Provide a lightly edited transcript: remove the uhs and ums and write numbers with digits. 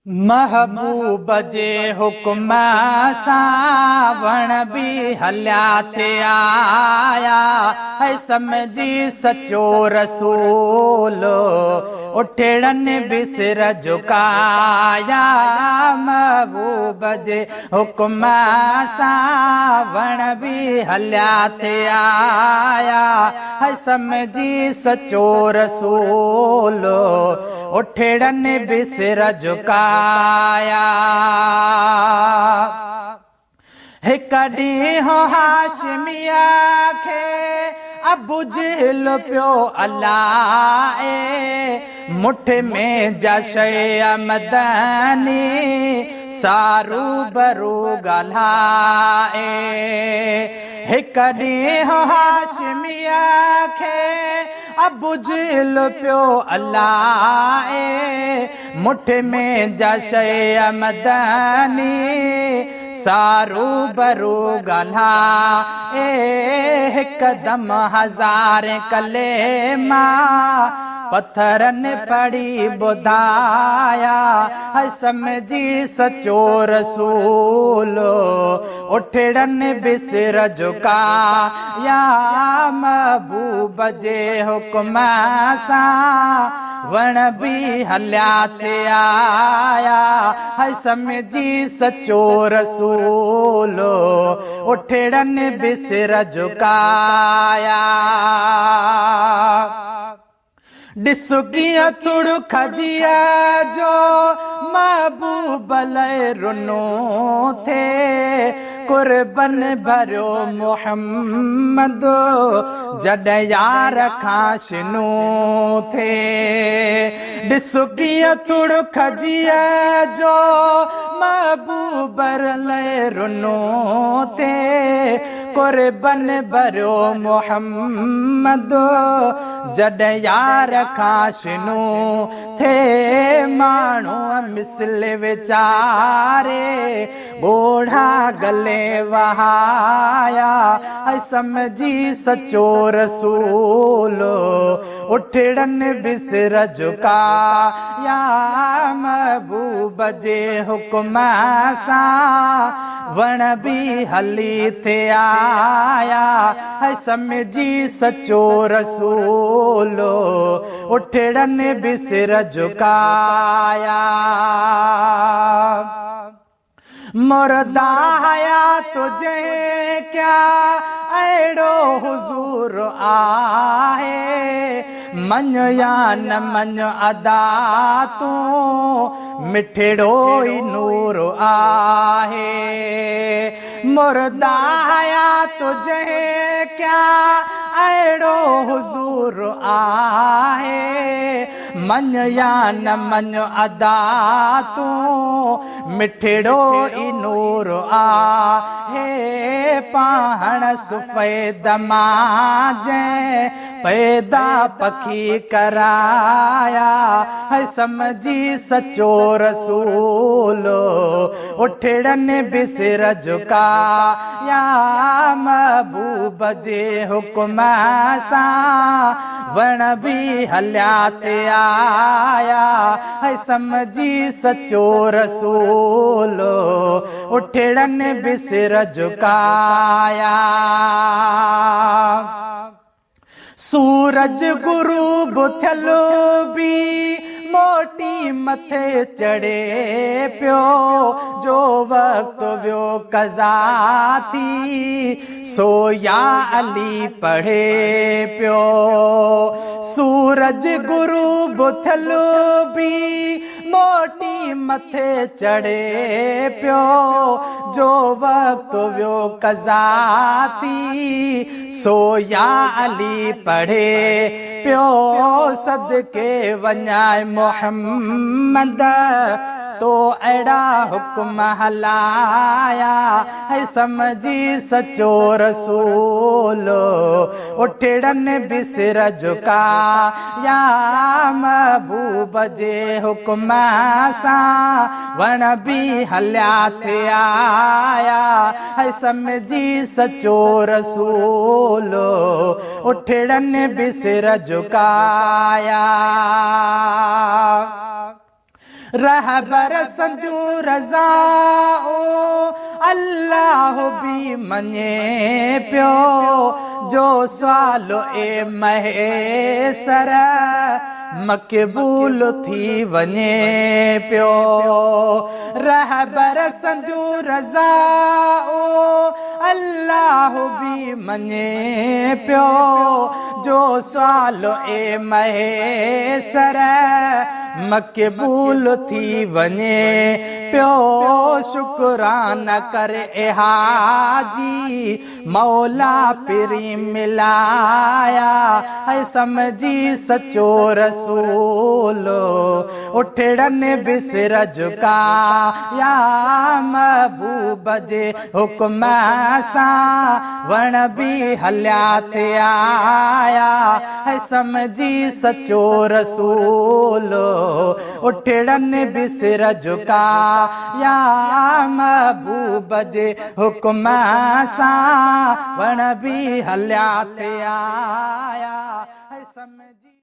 महबूब जे हुक्म सां वण भी हलिया थे आया है समझी सचो रसूल उठड़न भी सिर झुकाया। महबूब जे हुक्म सां वण भी हलिया थे आया है समझी सचो रसूल उठड़न भी सिर झुकाया। हिक ॾींहुं हाशमिया खे अबू जहल पियो अलाए मुठ में जशय मदनी सारू बरू ॻाल्हाए। हिक ॾींहुं हाशमिया खे अबू जहल पियो अलाए मुठ में जशय मदनी सारू बरू ॻाल्हाए। हिकदम हज़ार कलेमा पत्थरन पड़ी ॿुधाया है समझी सचो रसूल उठड़न भी सिर झुकाया। महबूब जे हुक्म सां वण भी हलिया थे आया है समझी सचो रसूल उठड़न भी सिर झुकाया। ॾिसो कीअं तुड़ खजिया जो महबूब लय रुनो थे कुर्बन भरियो मोहम्मद जॾहिं यार खां शिनो थे। ॾिसो कीअं तुड़ खजिया जो महबूब लय रुनो थे कुर्बन भरियो मोहम्मद जॾहिं यार खां शिनो थे। माण्हू मिसल वीचारे ॻोढ़ा गले वहाया है समझी सचो रसूल उठड़न भी सिर झुकाया। महबूब जे हुक्म सां वण भी हली थे आया है समझी सचो रसूल उठड़न भी सिर झुकाया। मुर्दा हया तुझे क्या अड़ो हुजूर आहे मन या न मन अदा तू मिठड़ो ही नूर आहे। मुर्दा हया तुझे क्या अड़ो हुजूर आहे मन या न मन अदा तू मिठड़ो ही नूर आहे। पाहण सुफ़ेद माजे पैदा पखी कराया है समझी सचो रसूल उठड़न भी सिर झुकाया। महबूब जे हुक्म सां वण भी हलिया थे आया है समझी सचो रसूल उठड़न भी सिर झुकाया। सूरज गुरूब थियलो भी मोटी मथे चढ़े पियो जो वक्त वियो कज़ा थी सोया अली पढ़े पियो। सूरज गुरूब थियलो भी मोटी मथे चढ़े पियो जो वक्त वियो कज़ा थी सोया अली पढ़े पियो। सदके वञाए मोहम्मद तो अड़ा हुक्म हलाया है समझी सचो रसूल उठड़न भी सिर झुकाया। महबूब जे हुक्म सां वण भी हलिया थे आया है समझी सचो रसूल उठड़न भी सिर झुकाया। रहबर संजू रज़ा अल्लाह भी मञे पियो जो सुवालो ए महेसर मक़बूल थी वञे पियो। रहबर संजू रज़ा अल्लाह भी मञे पियो जो सुवालो ए महेसर मक़बूल थी वञे पियो। शुक्राना कर ए हाजी मौला पिरी मिलाया है समझी सचो रसूल उठड़न बिसर झुकाया महबूब जे हुक्म सां वण भी हलिया थे आया है समझी सचो रसूल उठड़न बिसर झुकाया महबूब जे हुक्म सां वण भी हलिया थे आया है समझी।